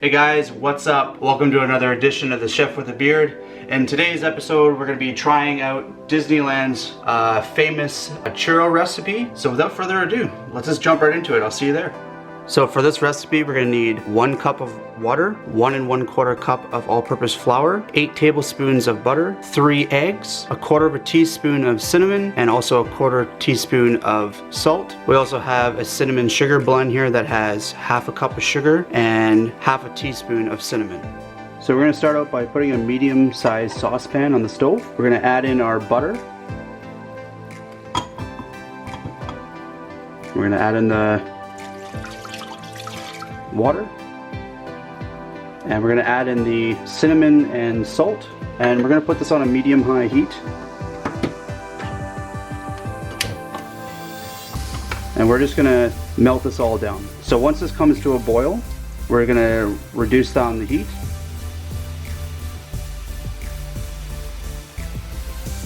Hey guys, what's up? Welcome to another edition of The Chef with a Beard. In today's episode, we're going to be trying out Disneyland's famous churro recipe. So without further ado, let's just jump right into it. I'll see you there. So for this recipe, we're going to need 1 cup of water, 1 1/4 cup of all-purpose flour, 8 tablespoons of butter, 3 eggs, 1/4 teaspoon of cinnamon, and also 1/4 teaspoon of salt. We also have a cinnamon sugar blend here that has 1/2 cup of sugar and 1/2 teaspoon of cinnamon. So we're going to start out by putting a medium-sized saucepan on the stove. We're going to add in our butter. We're going to add in the water, and we're going to add in the cinnamon and salt, and we're going to put this on a medium-high heat, and we're just going to melt this all down. So once this comes to a boil, we're going to reduce down the heat.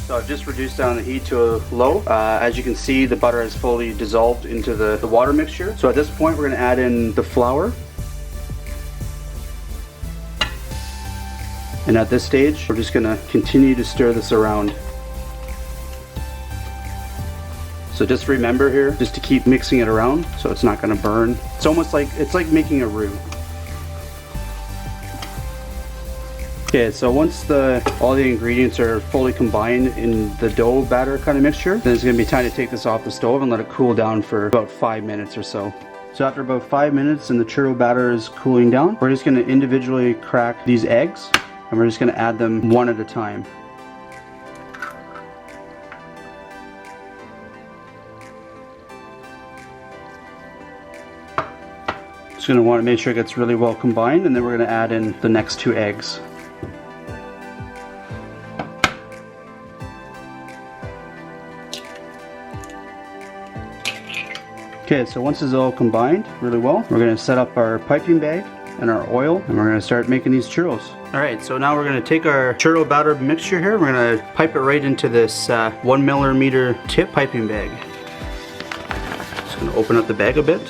So I've just reduced down the heat to a low. As you can see, the butter has fully dissolved into the water mixture. So at this point, we're going to add in the flour. And at this stage, we're just going to continue to stir this around. So just remember here, just to keep mixing it around so it's not going to burn. It's almost like, it's like making a roux. Okay, so once all the ingredients are fully combined in the dough batter kind of mixture, then it's going to be time to take this off the stove and let it cool down for about 5 minutes or so. So after about 5 minutes and the churro batter is cooling down, we're just going to individually crack these eggs, and we're just going to add them one at a time. Just going to want to make sure it gets really well combined, and then we're going to add in the next 2 eggs. Okay, so once this is all combined really well, we're going to set up our piping bag and our oil, and we're going to start making these churros. Alright, so now we're going to take our churro batter mixture here, we're going to pipe it right into this 1 millimeter tip piping bag. Just going to open up the bag a bit.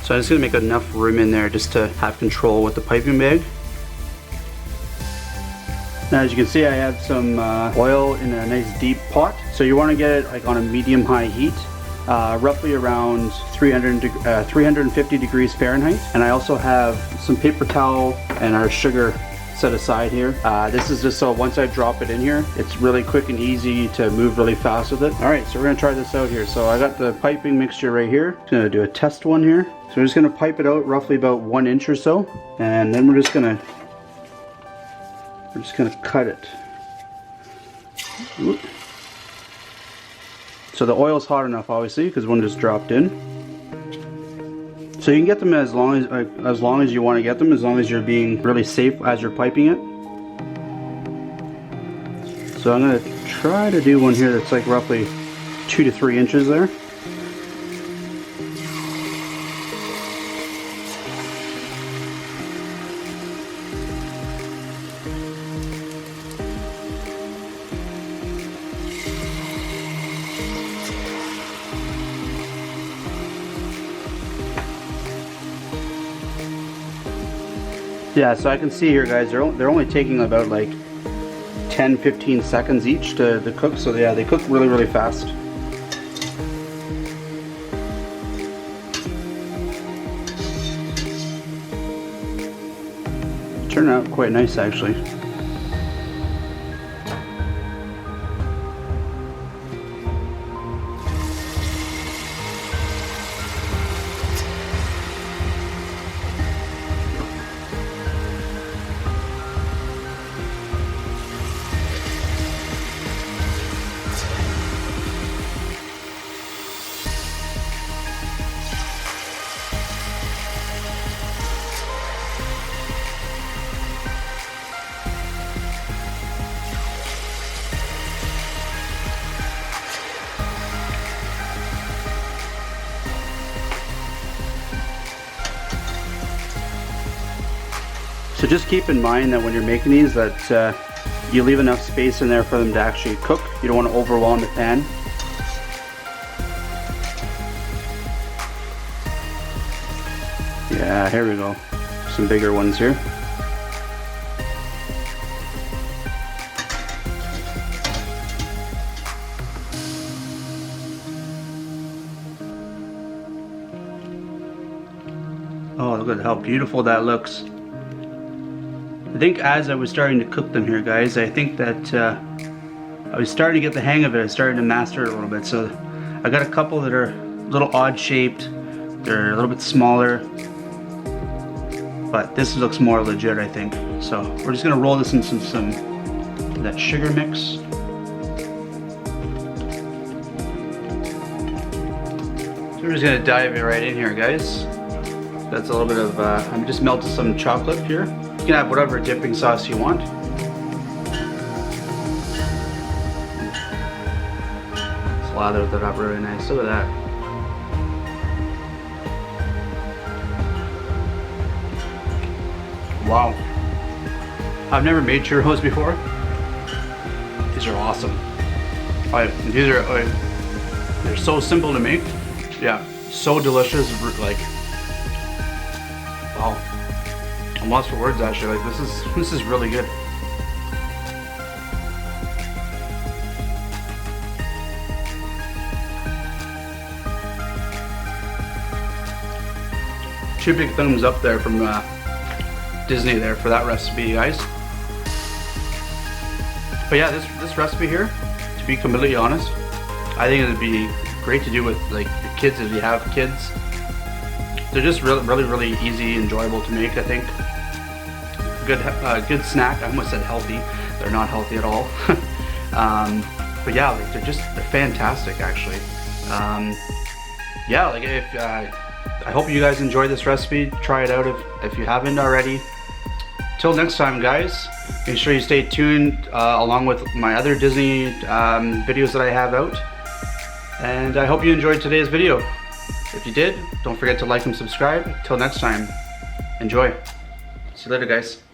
So I'm just going to make enough room in there just to have control with the piping bag. Now as you can see, I have some oil in a nice deep pot. So you want to get it like on a medium-high heat, roughly around 350 degrees Fahrenheit. And I also have some paper towel and our sugar set aside here. This is just so once I drop it in here, it's really quick and easy to move really fast with it. Alright, so we're going to try this out here. So I got the piping mixture right here. Just going to do a test one here. So we're just going to pipe it out roughly about 1 inch or so, and then we're just going to cut it. Oop. So the oil's hot enough, obviously, because one just dropped in. So you can get them as long as you want to get them, as long as you're being really safe as you're piping it. So I'm going to try to do one here that's like roughly 2 to 3 inches there. Yeah, so I can see here, guys, they're only taking about like 10-15 seconds each to cook, so yeah, they cook really, really fast. Turned out quite nice, actually. So just keep in mind that when you're making these, that you leave enough space in there for them to actually cook. You don't want to overwhelm the pan. Yeah, here we go. Some bigger ones here. Oh, look at how beautiful that looks. I think as I was starting to cook them here, guys, I think that I was starting to get the hang of it. I started to master it a little bit. So I got a couple that are a little odd shaped. They're a little bit smaller. But this looks more legit, I think. So we're just gonna roll this in some that sugar mix. So we're just gonna dive right in here, guys. That's a little bit of, I'm just melted some chocolate here. You can have whatever dipping sauce you want. Slather that up really nice. Look at that. Wow. I've never made churros before. These are awesome. They're so simple to make. Yeah, so delicious. Like, wow. I'm lost for words actually. Like this is really good. Two big thumbs up there from Disney there for that recipe, guys. But yeah, this recipe here, to be completely honest, I think it'd be great to do with like your kids if you have kids. They're just really easy, enjoyable to make. I think good snack. I almost said healthy. They're not healthy at all. But yeah, like they're fantastic actually. Yeah, like I hope you guys enjoyed this recipe. Try it out if you haven't already. Till next time, guys, make sure you stay tuned along with my other Disney videos that I have out. And I hope you enjoyed today's video. If you did, don't forget to like and subscribe. Till next time, enjoy. See you later, guys.